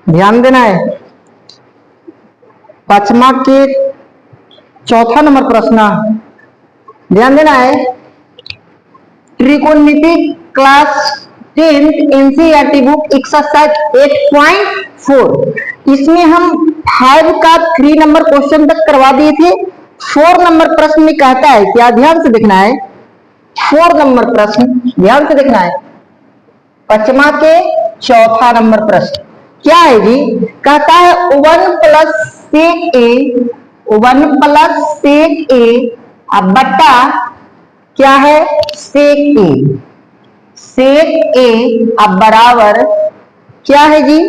ध्यान देना है। पांचवा के चौथा नंबर प्रश्न, ध्यान देना है। त्रिकोणमिति क्लास 10 एनसीईआरटी बुक एक्सरसाइज 8.4, इसमें हम 5 का 3 नंबर क्वेश्चन तक करवा दिए थे। 4 नंबर प्रश्न में कहता है क्या, ध्यान से देखना है। 4 नंबर प्रश्न ध्यान से देखना है। पांचवा के चौथा नंबर प्रश्न क्या है जी, कहता है 1 + sec a, 1 + sec a अब बट्टा क्या है sec a, sec a अब बराबर क्या है जी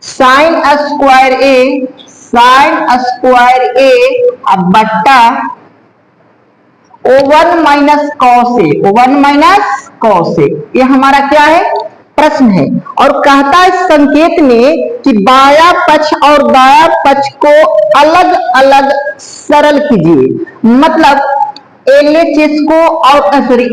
sin square a, sin square a अब बट्टा O1 - cos a, O1 - cos a। ये हमारा क्या है प्रश्न है। और कहता है संकेत में कि बाया पक्ष और दाया पक्ष को अलग अलग सरल कीजिए। मतलब LHS को और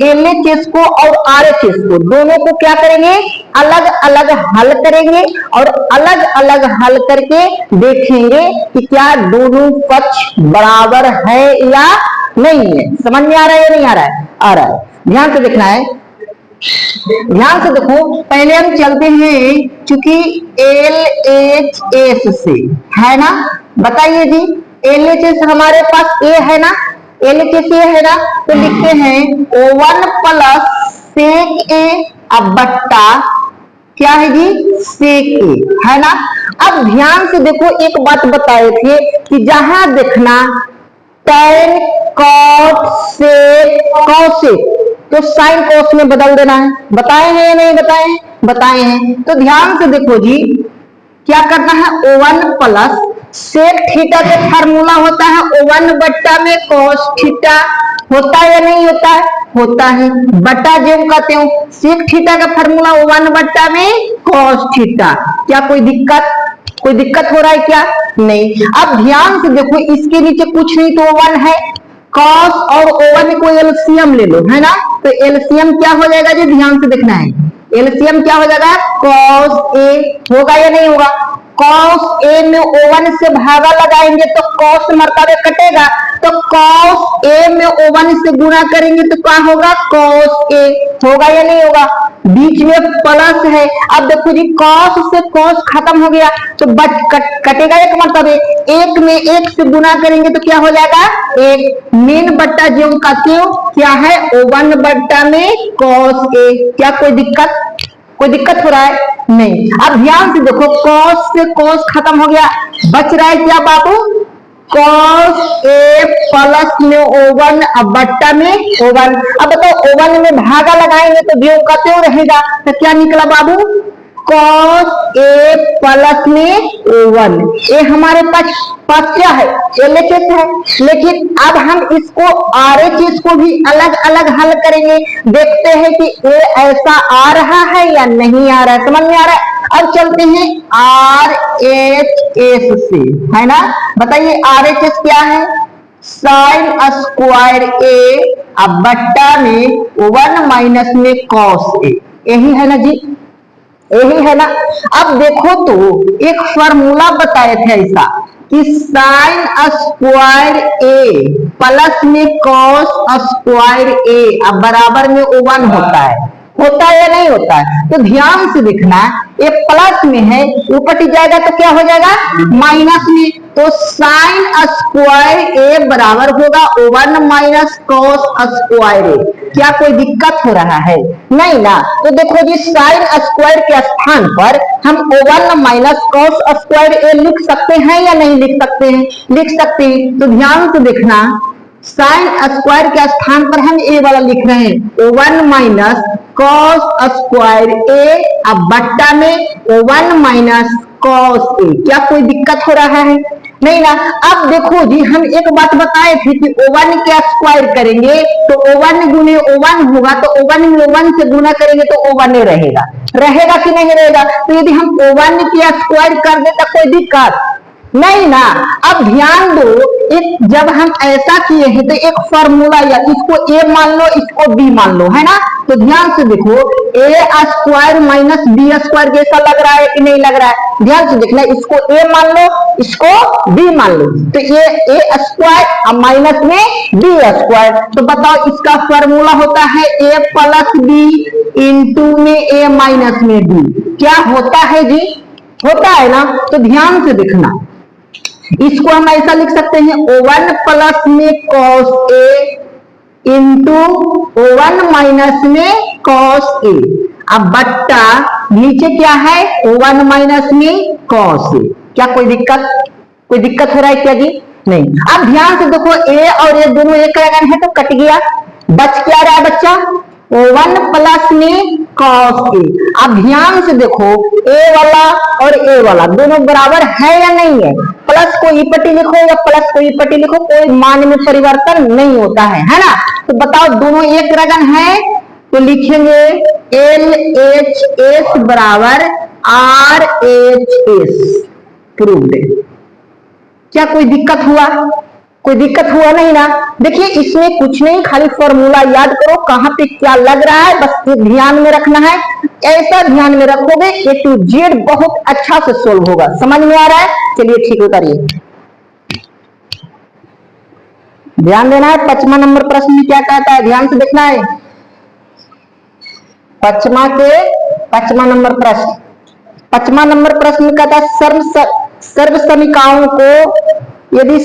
LHS को और RHS को दोनों को क्या करेंगे, अलग अलग हल करेंगे और अलग अलग हल करके देखेंगे कि क्या दोनों पक्ष बराबर है या नहीं है। समझ में आ रहा है या नहीं आ रहा है? आ रहा है। ध्यान से देखना है, ध्यान से देखो। पहले हम चलते हैं चूंकि LHS से है ना, बताइए जी LHS हमारे पास A है ना, LHS A है ना, तो लिखते हैं O1 + sec a अब बट्टा क्या है जी sec a, है ना। अब ध्यान से देखो, एक बात बताए थे कि जहां देखना tan cot sec cosec तो साइन कोस में बदल देना है। बताए हैं या नहीं बताए? बताए हैं। तो ध्यान से देखो जी, क्या करना है, O1 + sec थीटा का फार्मूला होता है O1 बट्टा में cos थीटा, होता है या नहीं होता है? होता है। बट्टा जो कहते हो sec थीटा का फार्मूला O1 बट्टा में cos थीटा। क्या कोई दिक्कत हो रहा है क्या? नहीं। अब ध्यान से देखो, इसके नीचे कुछ नहीं तो O1 है, cos और O1 को एलसीएम ले लो, है ना। तो एलसीएम क्या हो जाएगा जी, ध्यान से देखना है। एलसीएम क्या हो जाएगा, cos a होगा या नहीं होगा। cos a में O1 से भागा लगाएंगे तो cos मर्तबे कटेगा, तो cos a में O1 से गुणा करेंगे तो क्या होगा, cos a होगा या नहीं होगा। बीच में प्लस है। अब देखो जी, cos से cos खत्म हो गया तो कटेगा एक मर्तबे, एक में एक से गुणा करेंगे तो क्या हो जाएगा, एक। मेन बट्टा जो का क्यों क्या है O1 बट्टा में cos a। क्या कोई दिक्कत हो रहा है? नहीं। अब ध्यान से देखो, cos से cos खत्म हो गया, बच रहा है क्या बाबू, cos a प्लस में O1 अब बट्टा में O1। अब बताओ O1 में भागा लगाएंगे तो जो का त्यों रहेगा, तो क्या निकला बाबू, cos a प्लस में O1। ये हमारे पास क्या है, LHS है। लेकिन अब हम इसको RHS को भी अलग अलग हल करेंगे, देखते हैं कि ये ऐसा आ रहा है या नहीं आ रहा है। समझ में आ रहा है? अब चलते हैं RHS से, है ना। बताइए RHS क्या है, sin स्क्वायर a अब बट्टा में O1 - में cos a, यही है ना जी, यही है ना। अब देखो तो एक फार्मूला बताए थे ऐसा कि sin स्क्वायर a प्लस में cos स्क्वायर a अब बराबर में O1 होता है या नहीं होता है। तो ध्यान से देखना, ये प्लस में है, ऊपर जाएगा तो क्या हो जाएगा, माइनस में। तो sin स्क्वायर a बराबर होगा O1 - cos स्क्वायर a। क्या कोई दिक्कत हो रहा है? नहीं ना। तो देखो जी, sin स्क्वायर के स्थान पर हम O1 - cos स्क्वायर a लिख सकते हैं या नहीं लिख सकते हैं? लिख सकते हैं। तो ध्यान से देखना, sin स्क्वायर के स्थान पर हम a वाला लिख रहे हैं O1 - cos स्क्वायर a अब बट्टा में O1 - cos a। क्या कोई दिक्कत हो रहा है? नहीं ना। अब देखो जी, हम एक बात बताए थे कि O1 के स्क्वायर करेंगे तो O1 गुने O1 होगा, तो O1 में O1 से गुना करेंगे तो O1 रहेगा कि नहीं रहेगा। तो यदि हम O1 के स्क्वायर कर दे तो कोई दिक्कत नहीं ना। अब ध्यान दो, जब हम ऐसा किए हैं तो एक फॉर्मूला, या इसको A मान लो, इसको B मान लो, है ना। तो ध्यान से देखो ए स्क्वायर माइनस बी स्क्वायर जैसा लग रहा है कि नहीं लग रहा है? ध्यान से देखना, इसको ए मान लो, इसको बी मान लो, तो ये ए स्क्वायर और माइनस में बी स्क्वायर। तो बताओ इसका फॉर्मूला होता है ए प्लस बी इंटू में ए माइनस में बी। क्या होता है जी? होता है ना। तो ध्यान से देखना, इसको हम ऐसा लिख सकते हैं O1 प्लस में cos A into O1 minus में cos A। अब बट्टा नीचे क्या है? O1 माइनस में cos A। क्या कोई दिक्कत हो रहा है क्या जी? नहीं। अब ध्यान से देखो A और A दोनों एक लगन है तो कट गया, बच क्या रहा है बच्चा? O1 प्लस में cos A। अब ध्यान से देखो A वाला और A वाला दोनों बराबर है या नहीं है? प्लस को इपटी लिखो या प्लस को इपटी लिखो, कोई मान में परिवर्तन नहीं होता है ना। तो बताओ दोनों एक रगन है तो लिखेंगे LHS बराबर RHS। प्रूव्ड। क्या कोई दिक्कत हुआ? कोई दिक्कत हुआ नहीं ना। देखिए इसमें कुछ नहीं, खाली फॉर्मूला याद करो, कहां पे क्या लग रहा है बस ध्यान में रखना है। ऐसा ध्यान में रखोगे A to Z बहुत अच्छा से सोल्व होगा। समझ में आ रहा है? चलिए ठीक है, करिए। ध्यान देना है। 5वां नंबर प्रश्न में क्या कहता है, ध्यान से देखना है। 5वां नंबर प्रश्न कहता है सर्व समीकरणों को यदि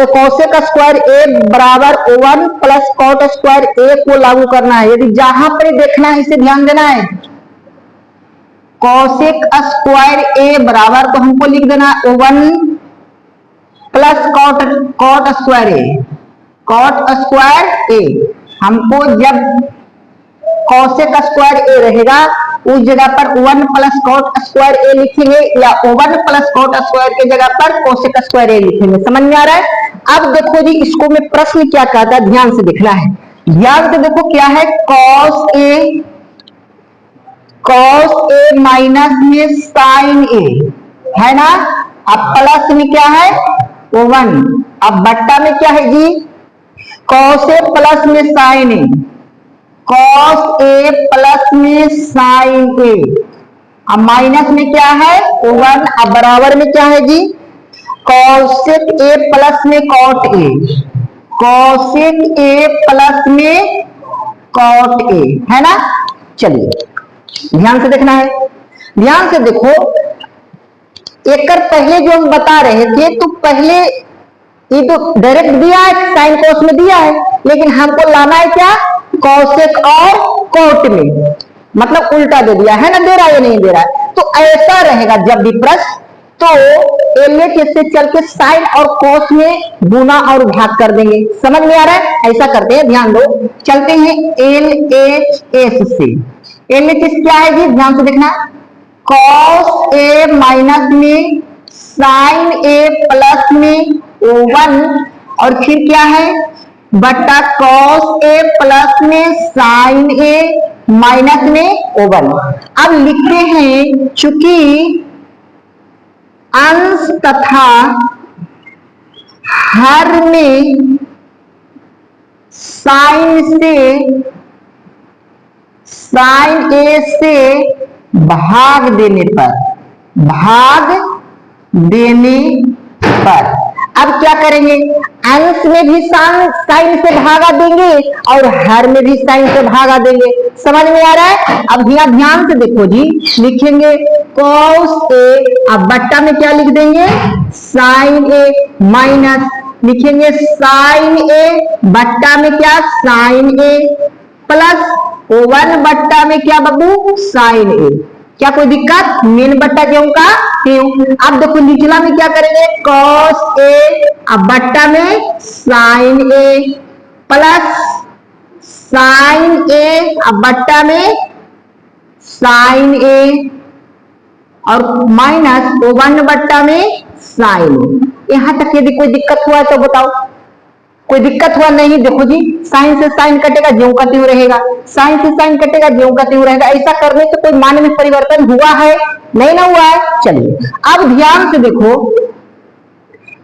कोसेक स्क्वायर ए बराबर O1 प्लस कॉट स्क्वायर ए को लागू करना है। यदि जहां पर देखना है इसे ध्यान देना है, कोसेक स्क्वायर ए बराबर तो हमको लिख देना O1 प्लस कॉट स्क्वायर ए। हमको जब कोसेक स्क्वायर ए रहेगा उस जगह पर 1 प्लस कॉट स्क्वायर ए लिखेंगे या O1 प्लस कॉट स्क्वायर की जगह पर कोसेक स्क्वायर ए लिखेंगे। समझ में आ रहा है? अब देखो जी इसको में प्रश्न क्या कहता है, ध्यान से देखना है। ध्यान से देखो क्या है, cos a माइनस में sin a है ना। अब प्लस में क्या है O1, अब बट्टा में क्या है जी cos a प्लस में sin a, cos a plus में sin a। अब माइनस में क्या है O1, अब बराबर में क्या है जी cosec a प्लस में cot a, cosec a plus में cot a है ना। चलिए ध्यान से देखना है। ध्यान से देखो एक पहले जो हम बता रहे थे तो पहले ये तो डायरेक्ट दिया है, साइन कोस में दिया है, लेकिन हमको लाना है क्या कौशिक और कोट में, मतलब उल्टा दे दिया है ना, दे रहा है या नहीं दे रहा है। तो ऐसा रहेगा जब भी प्रश्न तो LHS से चल के साइन और कोस में गुना और भाग कर देंगे। समझ में आ रहा है? ऐसा करते हैं, ध्यान दो। चलते हैं LHS से। LHS क्या है जी, ध्यान से देखना। cos a माइनस में sin a प्लस में O1 और फिर क्या है बटा cos a प्लस में sin a माइनस में O1। अब लिखते हैं चूंकि अंश तथा हर में sin a से भाग देने पर अब क्या करेंगे, अंश में भी साइन से भागा देंगे और हर में भी साइन से भागा देंगे। समझ में आ रहा है? अब ध्यान से देखो जी, लिखेंगे cos a, अब बट्टा में क्या लिख देंगे sin a, माइनस लिखेंगे sin a, बट्टा में क्या sin a, प्लस O1 बट्टा में क्या बब्बू sin a। क्या कोई दिक्कत? मेन बट्टा क्यों का क्यों। अब देखो निचला में क्या करेंगे cos a, अब बट्टा में sin a plus sin a, अब बट्टा में sin a और माइनस O1 बट्टा में sin a। यहां तक यदि कोई दिक्कत हुआ है तो बताओ। कोई दिक्कत हुआ नहीं? देखो जी साइन से साइन कटेगा ज्यों का त्यों रहेगा, साइन से साइन कटेगा ज्यों का त्यों रहेगा। ऐसा करने से कोई मान में परिवर्तन हुआ है? नहीं ना हुआ है। चलिए अब ध्यान से देखो,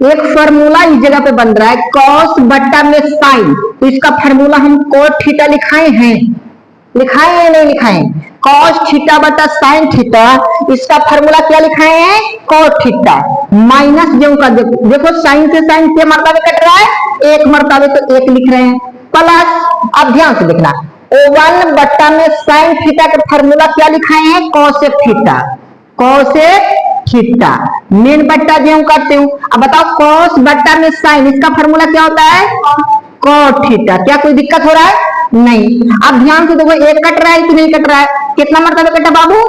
एक फार्मूला इस जगह पे बन रहा है cos बट्टा में साइन, तो इसका फार्मूला हम cot थीटा लिखाए हैं। लिखाए या नहीं लिखाए? cos थीटा बटा sin थीटा, इसका फॉर्मूला क्या लिखाए हैं? cot थीटा माइनस जो का देखो sin से sin के मर्तबे कट रहा है, एक मर्तबे तो एक लिख रहे हैं, प्लस अब ध्यान से देखना O1 बट्टा में sin थीटा का फॉर्मूला क्या लिखाए हैं? cosec theta, cosec theta main बट्टा जो करते हूं। अब बताओ cos बट्टा में sin, इसका फॉर्मूला क्या होता है? cot theta. क्या कोई दिक्कत हो रहा है? नहीं। अब ध्यान से देखो एक कट रहा है कि नहीं कट रहा है? कितना मर्तबे कटा बाबू?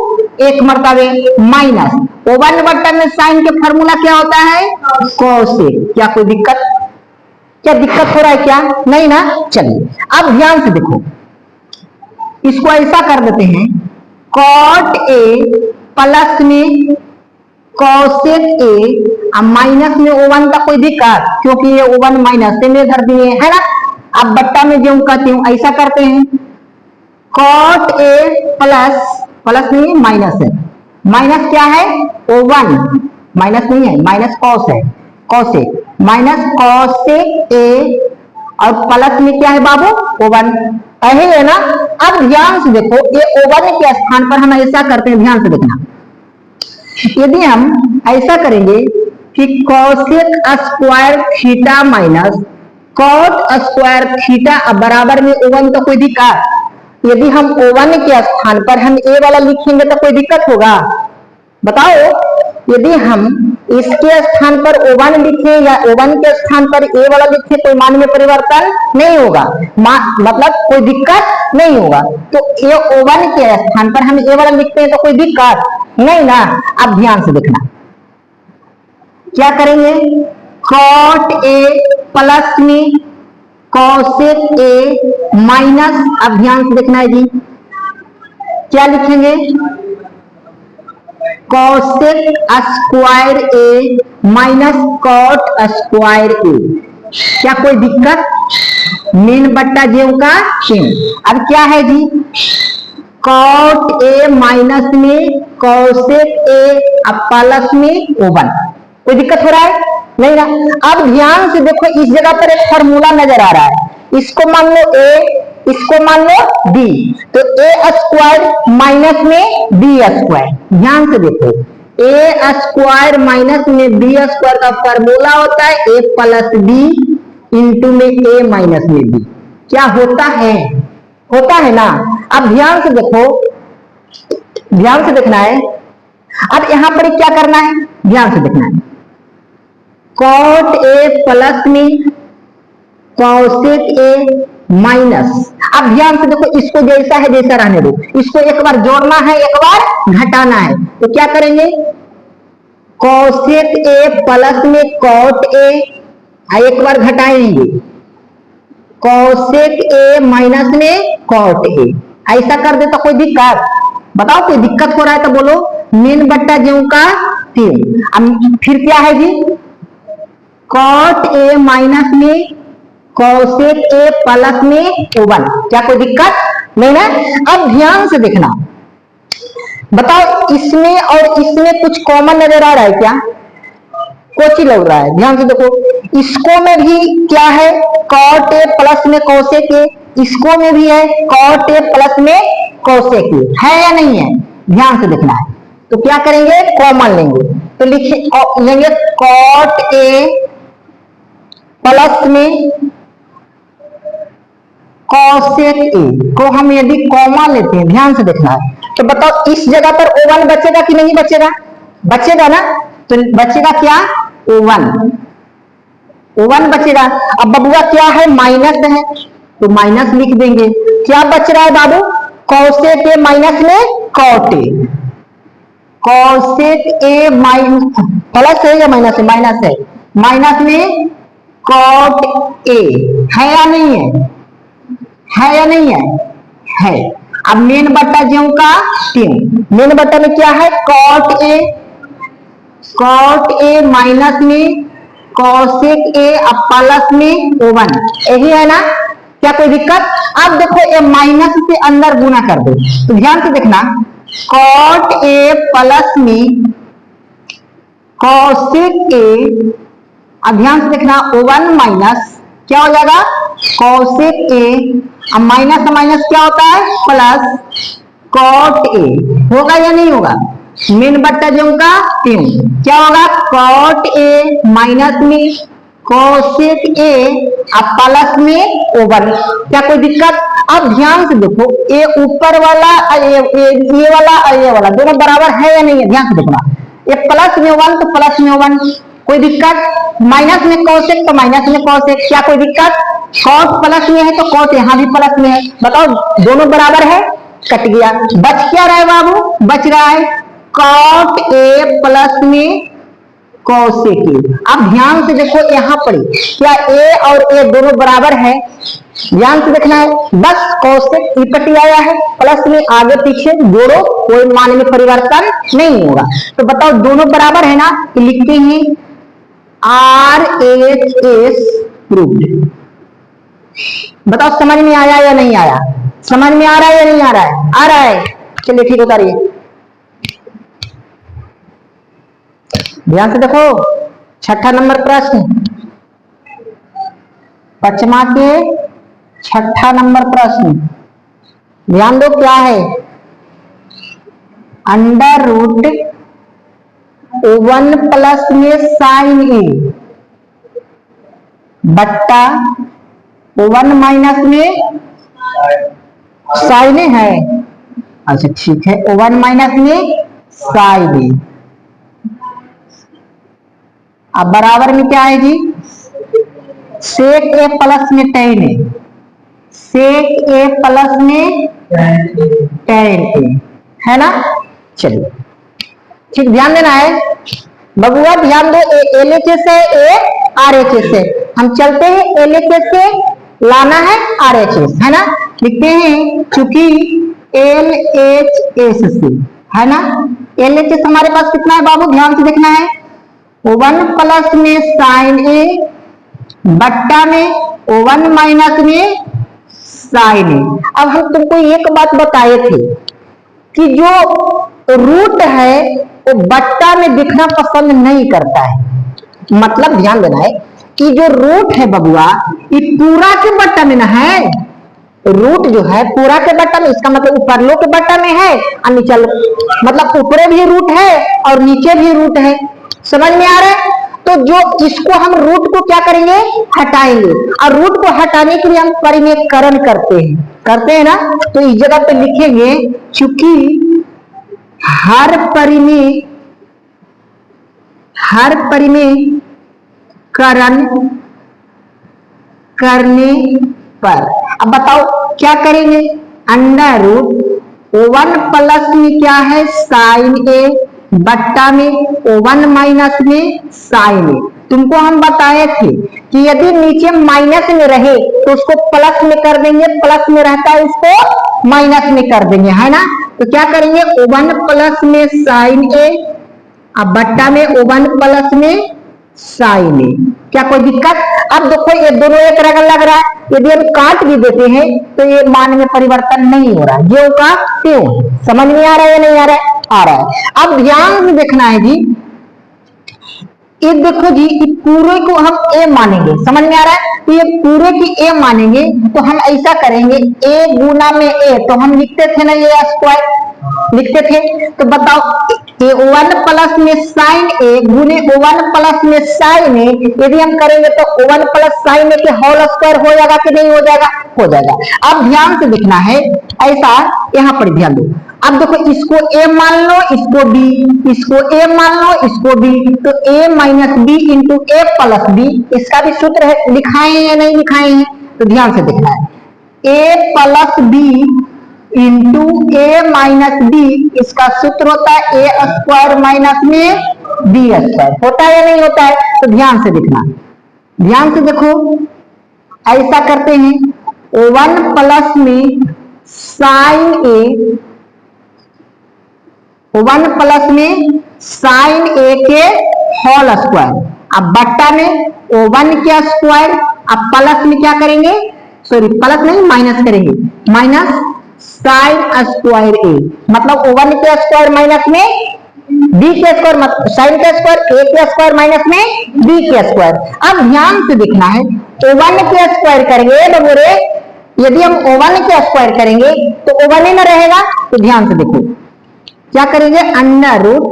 एक मर्तबे, माइनस O1 बट्टा में sin के फॉर्मूला क्या होता है? cosec। क्या कोई दिक्कत? क्या दिक्कत हो रहा है क्या? नहीं ना। चलिए अब ध्यान से देखो, इसको ऐसा कर देते हैं, cot a प्लस में cosec a, अब माइनस में O1 का कोई दिक्कत, क्योंकि ये O1 माइनस से में धर दिए है ना। अब बट्टा में जो कहती हूं ऐसा करते हैं, cot a प्लस नहीं माइनस है, माइनस क्या है? O1 माइनस नहीं है, माइनस cos है, cos a minus cosec a और प्लस में क्या है बाबू? O1 यही है ना। अब ध्यान से देखो ये O1 के स्थान पर हम ऐसा करते हैं, ध्यान से देखना, यदि हम ऐसा करेंगे कि cosec square theta minus cot square theta बराबर में O1 का कोई दिक्कत, यदि हम O1 के स्थान पर हम a वाला लिखेंगे तो कोई दिक्कत होगा? बताओ, यदि हम इसके स्थान पर O1 लिखें या O1 के स्थान पर a वाला लिखें, कोई मान में परिवर्तन नहीं होगा, मतलब कोई दिक्कत नहीं होगा। तो ये O1 के स्थान पर हम a वाला लिखते हैं तो कोई दिक्कत नहीं ना। अब ध्यान से देखना क्या करेंगे, cot a प्लस में cosec a माइनस, अब ध्यान से देखना है जी, क्या लिखेंगे? cosec square a minus cot square a। क्या कोई दिक्कत? मेन बट्टा जेव का चिन्ह। अब क्या है जी, cot a माइनस में cosec a अब प्लस में O1, कोई दिक्कत हो रहा है? नहीं ना। अब ध्यान से देखो इस जगह पर एक फॉर्मूला नजर आ रहा है, इसको मान लो a, इसको मान लो b, तो a स्क्वायर माइनस में b स्क्वायर। ध्यान से देखो a स्क्वायर माइनस में b स्क्वायर का फॉर्मूला होता है a प्लस b इंटू में a माइनस में b। क्या होता है? होता है ना। अब ध्यान से देखो, ध्यान से देखना है, अब यहां पर क्या करना है? ध्यान से देखना है, cot a प्लस में cosec a माइनस, अब ध्यान से देखो इसको जैसा है जैसा रहने दो, इसको एक बार जोड़ना है एक बार घटाना है, तो क्या करेंगे? cosec a प्लस में cot a, एक बार घटाएंगे cosec a माइनस में cot a, ऐसा कर दे तो कोई दिक्कत? बताओ कोई दिक्कत हो रहा है तो बोलो। मेन बट्टा जो का 3, अब फिर क्या है जी, cot a माइनस में cosec a प्लस में O1। क्या कोई दिक्कत नहीं ना। अब ध्यान से देखना, बताओ इसमें और इसमें कुछ कॉमन नजर आ रहा है क्या? कुछ ही लग रहा है। ध्यान से देखो, इसको में भी क्या है? cot a प्लस में cosec a, इसको में भी है cot a प्लस में cosec a, है या नहीं है? ध्यान से देखना है। तो क्या करेंगे? कॉमन लेंगे, तो लेंगे cot a प्लस में cosec a को हम यदि कॉमन लेते हैं, ध्यान से देखना है, तो बताओ इस जगह पर O1 बचेगा कि नहीं बचेगा? बचेगा ना। तो बचेगा क्या? O1, O1 बचेगा। अब बबुआ क्या है? माइनस है, तो माइनस लिख देंगे। क्या बच रहा है बाबू? cosec a माइनस में cot a, cosec a minus, plus है या माइनस है? माइनस है, माइनस में cot a, है या नहीं है? है या नहीं है? है। अब मेन बट्टा जो का 3, मेन बट्टा में क्या है? cot a माइनस में cosec a अब प्लस में O1, यही है ना। क्या कोई दिक्कत? अब देखो ये माइनस से अंदर गुना कर दो, तो ध्यान से देखना, cot a प्लस में cosec a, अब ध्यान से देखना O1 माइनस क्या हो जाएगा कॉसेक ए, अब माइनस माइनस क्या होता है प्लस कॉट ए, होगा या नहीं होगा, मीन बट्टा जो का त्यों, क्या होगा कॉट ए माइनस में कॉसेक ए अब प्लस में ओवर, क्या कोई दिक्कत। अब ध्यान से देखो ये ऊपर वाला ये वाला दोनों बराबर है या नहीं है, ध्यान से देखना, ये प्लस में वन तो प्लस में वन, कोई दिक्कत, माइनस में कॉसेक तो माइनस में कॉसेक, क्या कोई दिक्कत, कॉट प्लस में है तो कॉट यहाँ भी प्लस में है, बताओ दोनों बराबर है, कट गया, बच क्या रहा है बाबू, बच रहा है कॉट ए प्लस में कॉसेक ए। अब ध्यान से देखो यहाँ पर क्या ए और ए दोनों बराबर है, ध्यान से देखना है, बस कॉसेक इकट्ठी आया है, प्लस में आगे पीछे जोड़ो कोई मान में परिवर्तन नहीं होगा, तो बताओ दोनों बराबर है ना, तो लिखते हैं RHS प्रूव्ड। बताओ समझ में आया या नहीं आया, समझ में आ रहा है या नहीं आ रहा है, आ रहा है, चलिए ठीक, उतारिए, ध्यान से देखो छठा नंबर प्रश्न, पचमा के छठा नंबर प्रश्न, ध्यान दो क्या है, अंडर रूट 1 प्लस में साइन ए बट्टा 1 माइनस में साइन ए है, अच्छा ठीक है 1 माइनस में साइन ए, अब बराबर में क्या है जी सेक ए प्लस में टेन ए, सेक ए प्लस में टेन ए, है ना, चलिए ठीक, ध्यान देना है बबुआ, ध्यान दो, LHS है ए RHS है, हम चलते हैं LHS से लाना है RHS, है ना, लिखते हैं चूंकि LHS से, है ना, LHS हमारे पास कितना है बाबू, ध्यान से देखना है 1 प्लस में साइन ए बट्टा में 1 माइनस में साइन ए। अब हम तुमको एक बात बताए थे कि जो रूट है वो बट्टा में दिखना पसंद नहीं करता है, मतलब ध्यान देना है कि जो रूट है बबुआ ये पूरा के बट्टा में ना है, रूट जो है पूरा के बट्टा में, इसका मतलब ऊपरलो के बट्टा में है और नीचे मतलब ऊपरे भी रूट है और नीचे भी रूट है, समझ में आ रहा है, तो जो इसको हम रूट को क्या करेंगे हटाएंगे, और रूट को हटाने के लिए हम परिमेयकरण करते हैं ना, तो इस जगह पे लिखेंगे चूंकि हर परिमेयकरण करने पर, अब बताओ क्या करेंगे, अंडर रूट 1 प्लस में क्या है साइन ए बट्टा में 1 माइनस में साइन ए, तुमको हम बताए थे कि यदि नीचे माइनस में रहे तो उसको प्लस में कर देंगे, प्लस में रहता है उसको माइनस में कर देंगे, है ना, तो क्या करेंगे 1 प्लस में साइन ए अब बट्टा में 1 प्लस में साइन ए, क्या कोई दिक्कत। अब देखो ये दोनों एक तरह का लग रहा है, यदि हम काट भी देते हैं तो ये मान में परिवर्तन नहीं हो रहा है, जो का त्यों, समझ में आ रहा है या नहीं आ रहा है, आ रहा है। अब ध्यान से देखना है जी, ये देखो जी ये पूरे को हम ए मानेंगे, समझ में आ रहा है, तो ये पूरे की ए मानेंगे तो हम ऐसा करेंगे ए गुना में ए, तो हम लिखते थे ना ये स्क्वायर लिखते थे, तो बताओ ये 1 प्लस में साइन ए गुने 1 प्लस में साइन ए, यदि हम करेंगे तो 1 प्लस साइन ए के होल स्क्वायर हो जाएगा कि नहीं हो जाएगा, हो जाएगा। अब ध्यान से देखना है ऐसा, यहाँ पर ध्यान दो, अब देखो इसको a मान लो, इसको b, इसको a मान लो, इसको b, तो a minus b into a plus b, इसका भी सूत्र है, लिखाए हैं या नहीं लिखाए हैं, तो ध्यान से देखना है a plus b into a minus b, इसका सूत्र होता है ए स्क्वायर माइनस में बी स्क्वायर, होता है या नहीं होता है, तो ध्यान से देखना, ध्यान से देखो ऐसा करते हैं 1 प्लस में साइन ए, 1 प्लस में साइन ए के होल स्क्वायर, अब बट्टा में 1 के स्क्वायर, अब प्लस में क्या करेंगे, सॉरी प्लस नहीं माइनस करेंगे, माइनस साइन स्क्वायर ए, मतलब 1 के स्क्वायर माइनस में बी के स्क्वायर साइन के स्क्वायर, ए के स्क्वायर माइनस में बी के स्क्वायर। अब ध्यान से देखना है, O1 के स्क्वायर करेंगे बबूरे, यदि हम O1 के स्क्वायर करेंगे तो O1 ही ना रहेगा। तो ध्यान से देखो क्या करेंगे, अंडर रूट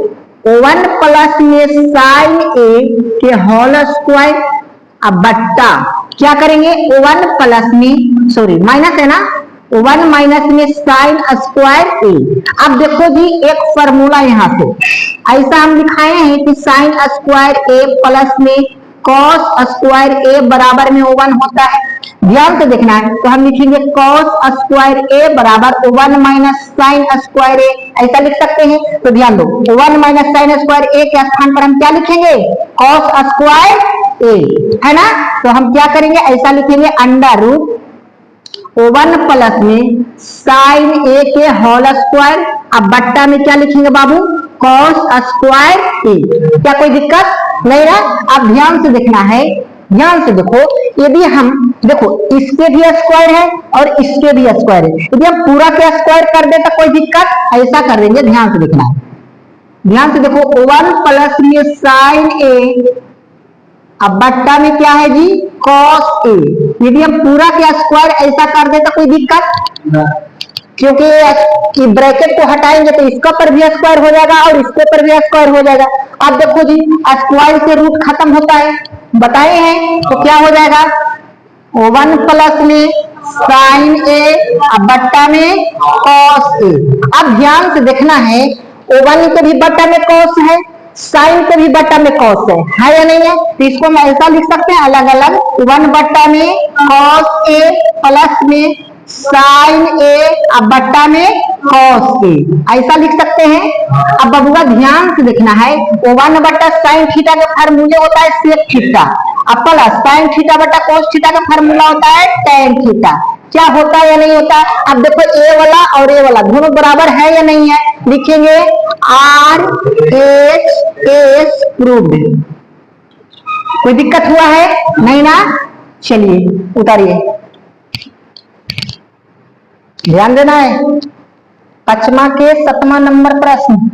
O1 प्लस में साइन ए के होल स्क्वायर, अब बट्टा क्या करेंगे O1 प्लस में, सॉरी माइनस है ना, O1 माइनस में साइन स्क्वायर ए। अब देखो जी एक फॉर्मूला यहाँ से ऐसा हम दिखाए हैं कि साइन स्क्वायर ए प्लस में कॉस स्क्वायर ए बराबर में O1 होता है। ध्यान से देखना है, तो हम लिखेंगे कॉस स्क्वायर ए बराबर O1 माइनस साइन स्क्वायर ए, ऐसा लिख सकते हैं। तो ध्यान दो, O1 माइनस साइन स्क्वायर ए के स्थान पर हम क्या लिखेंगे, कॉस स्क्वायर ए, है ना। तो हम क्या करेंगे, ऐसा लिखेंगे अंडर रूट O1 प्लस में साइन ए के होल स्क्वायर, अब बट्टा में क्या लिखेंगे बाबू, कॉस स्क्वायर ए। क्या कोई दिक्कत नहीं ना। अब ध्यान से देखना है, ध्यान से देखो, यदि हम देखो इसके भी स्क्वायर है और इसके भी स्क्वायर है, यदि हम पूरा के स्क्वायर कर दे तो कोई दिक्कत, ऐसा कर देंगे। ध्यान से देखना है, ध्यान से देखो O1 प्लस में साइन ए, अब बट्टा में क्या है जी, कॉस ए। यदि हम पूरा के स्क्वायर ऐसा कर दे तो कोई दिक्कत, क्योंकि ब्रैकेट को हटाएंगे तो इसका पर भी स्क्वायर हो जाएगा और इसके पर भी स्क्वायर हो जाएगा। अब देखो जी स्क्वायर से रूट खत्म होता है, बताए हैं, तो क्या हो जाएगा, O1 प्लस में साइन ए, अब बट्टा में कॉस ए। अब ध्यान से देखना है, O1 के भी बट्टा में कॉस है, साइन के भी बट्टा में कॉस है या नहीं है। तो इसको हम ऐसा लिख सकते हैं अलग अलग, 1 बट्टा में कॉस ए प्लस में साइन ए, अब बट्टा में कॉस ए, ऐसा लिख सकते हैं। अब बबुआ ध्यान से देखना है, O1 बट्टा साइन थीटा का फार्मूला होता है सेक थीटा, अब प्लस साइन थीटा बट्टा कोस थीटा का फार्मूला होता है टेन थीटा। क्या होता है या नहीं होता। अब देखो ए वाला और ए वाला दोनों बराबर है या नहीं है, लिखेंगे आर एच एस प्रूव्ड। कोई दिक्कत हुआ है नहीं ना। चलिए उतारिए, ध्यान देना है, 5वां के 7वां नंबर प्रश्न।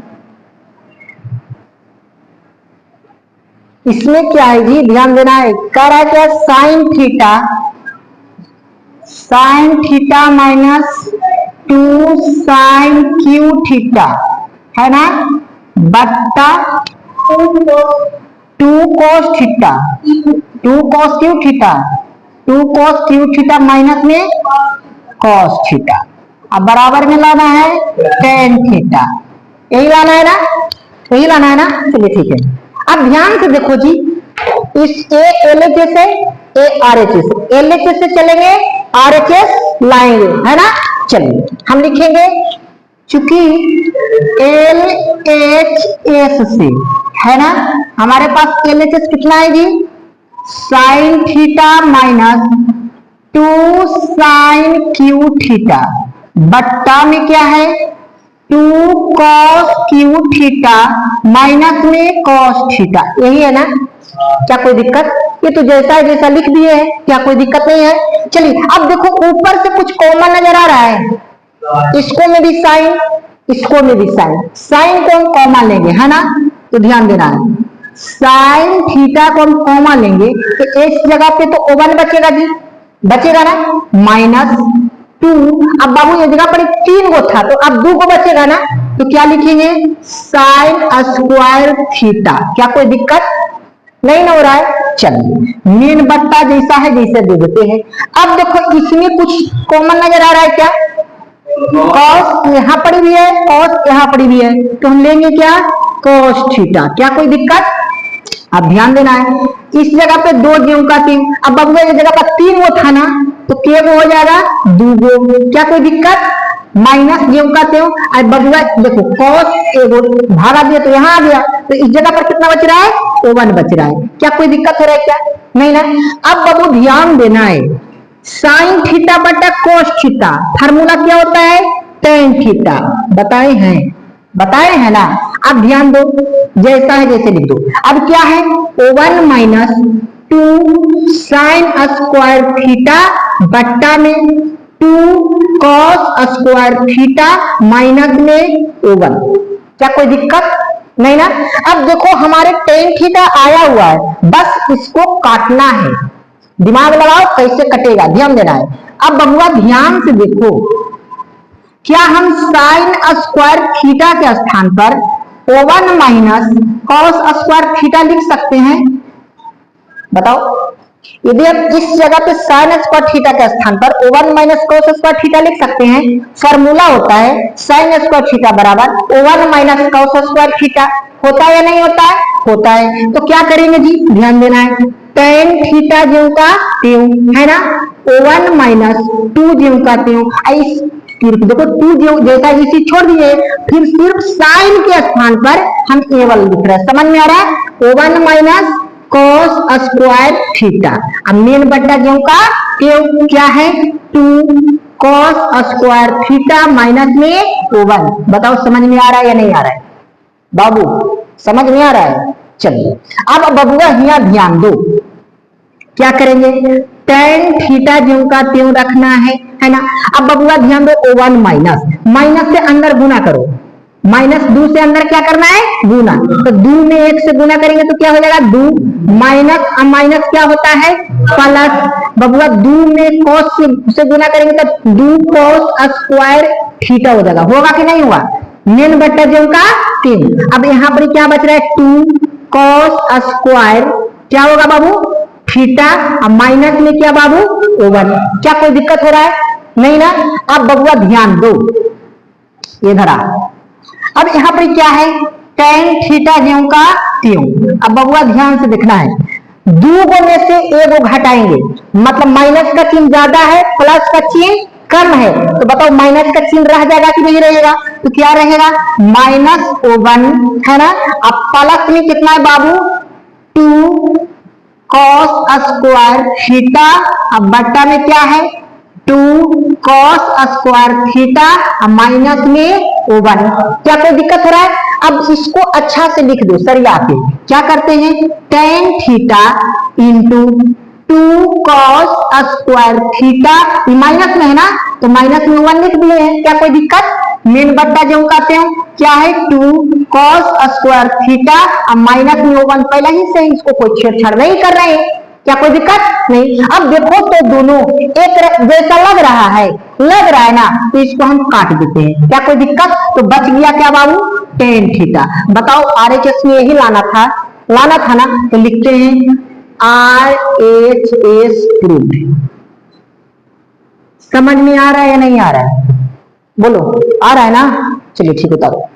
इसमें क्या है जी, ध्यान देना है, कह रहा है क्या, sine theta minus 2 sine cube theta है ना, बट्टा 2 cos theta, 2 cos cube theta, 2 cos cube theta minus में कॉस थीटा, अब बराबर में लाना है टेन थीटा। यही लाना है ना, यही लाना है ना। चलिए ठीक है। अब ध्यान से देखो जी, इस ए एल एच एस से A R H S, L H S से चलेंगे आर एच एस लाएंगे, है ना। चलिए हम लिखेंगे, चूंकि एल एच एस से है ना, हमारे पास एल एच एस कितना है जी, sine theta minus 2 sine cube theta, बट्टा में क्या है 2 कॉस क्यू थीटा माइनस में कॉस थीटा, यही है ना। क्या कोई दिक्कत, ये तो जैसा है जैसा लिख दिए है, क्या कोई दिक्कत नहीं है। चलिए अब देखो ऊपर से कुछ कॉमन नजर आ रहा है, इसको में भी साइन, इसको में भी साइन, साइन को हम कॉमन लेंगे, है ना। तो ध्यान देना है, साइन थीटा को हम कॉमन लेंगे तो इस जगह पे तो O1 बचेगा जी, बचेगा ना, माइनस 2। अब बाबू ये जगह पर 3 गो था तो अब 2 गो बचेगा ना, तो क्या लिखेंगे साइन स्क्वायर थीटा। क्या कोई दिक्कत नहीं ना हो रहा है। चलिए मेन बट्टा जैसा है जैसे दे देते हैं। अब देखो इसमें कुछ कॉमन नजर आ रहा है, क्या कॉस यहाँ पड़ी हुई है, कॉस यहाँ पड़ी हुई है, तो हम लेंगे क्या कॉस थीटा। क्या कोई दिक्कत। अब ध्यान देना है, इस जगह पे 2 ज्यों का 3, अब बबुआ इस जगह पर 3 वो था ना, तो के वो हो जाएगा 2 गो। क्या कोई दिक्कत, माइनस ज्यों का त्यों। अब बबुआ देखो कॉस एगो भागा दिया तो यहाँ आ गया, तो इस जगह पर कितना बच रहा है O1 बच रहा है। क्या कोई दिक्कत हो रहा है क्या नहीं ना। अब बबू ध्यान देना है, साइन थीटा बटा कोस थीटा फार्मूला क्या होता है टेन थीटा, बताए हैं ना। अब ध्यान दो, जैसा है जैसे लिख दो। अब क्या है O1 minus 2 sine square theta बट्टा में 2 कॉस स्क्वायर थीटा माइनस में O1। क्या कोई दिक्कत नहीं ना। अब देखो हमारे टेन थीटा आया हुआ है, बस इसको काटना है। दिमाग लगाओ कैसे कटेगा, ध्यान देना है। अब बबुआ ध्यान से देखो, क्या हम साइन स्क्वायर थीटा के स्थान पर O1 minus cos square theta लिख सकते हैं? बताओ, यदि आप इस जगह पे साइन स्क्वायर थीटा के स्थान पर O1 minus cos square theta लिख सकते हैं। फॉर्मूला होता है साइन स्क्वायर थीटा बराबर O1 minus cos square theta. होता है या नहीं होता है? होता है। तो क्या करेंगे जी, ध्यान देना है। टेन थीटा ज्यों का त्यों, है ना, O1 माइनस 2 ज्यों का त्यों। देखो 2 ज्यों जैसा इसी छोड़ दिए, फिर सिर्फ साइन के स्थान पर हम A1 लिख रहे हैं। समझ में आ रहा है? O1 minus cos square theta. अब मेन बट्टा ज्यों का त्यों क्या है, 2 कॉस स्क्वायर थीटा माइनस में O1। बताओ समझ में आ रहा है या नहीं आ रहा है? बाबू समझ में आ रहा है? चलिए अब बबुआ यहाँ ध्यान दो, क्या करेंगे, टेन थीटा ज्यों का त्यों रखना है ना। अब बबुआ ध्यान दो, O1 माइनस, माइनस से अंदर गुना करो, माइनस 2 से अंदर क्या करना है, गुना। तो 2 में 1 से गुना करेंगे तो क्या हो जाएगा, 2 माइनस, अब माइनस क्या होता है, प्लस। बबुआ 2 में कॉस से गुना करेंगे तो 2 कॉस स्क्वायर थीटा हो जाएगा। होगा कि नहीं हुआ? मेन बट्टा ज्यों का त्यों। अब यहाँ पर क्या बच रहा है, 2 कॉस स्क्वायर क्या होगा बाबू, थीटा। अब माइनस में क्या बाबू, O1। क्या कोई दिक्कत हो रहा है? नहीं ना। अब बबुआ ध्यान दो, ये धरा। अब यहाँ पर क्या है, टेन थीटा ज्यों का त्यों। अब बबुआ ध्यान से देखना है, 2 में से 1 घटाएंगे, मतलब माइनस का चिन्ह ज्यादा है, प्लस का चिन्ह कम है। तो बताओ माइनस का चिन्ह रह जाएगा कि नहीं रहेगा? तो क्या रहेगा, माइनस O1, है ना। अब प्लस में कितना है बाबू, 2 कॉस स्क्वायर थीटा। अब बट्टा में क्या है, 2 कॉस स्क्वायर थीटा, माइनस में O1। क्या कोई दिक्कत हो रहा है? अब इसको अच्छा से लिख दो सरिया के। क्या करते हैं, tan theta into 2 cos square theta, minus में है ना, तो माइनस में 1 लिख दिए हैं। क्या कोई दिक्कत? मेन बट्टा जो कहते हैं क्या है, 2 कॉस स्क्वायर थीटा, अब माइनस में 1 पहले ही से, इसको कोई छेड़छाड़ नहीं कर रहे हैं। क्या कोई दिक्कत नहीं? अब देखो तो दोनों एक जैसा लग रहा है ना, तो इसको हम काट देते हैं। क्या कोई दिक्कत? तो बच गया क्या बाबू, टेन थीटा। बताओ RHS में यही लाना था ना, तो लिखते हैं RHS प्रूफ। समझ में आ रहा है या नहीं आ रहा है? बोलो, आ रहा है ना? चलिए ठीक है, उतारो।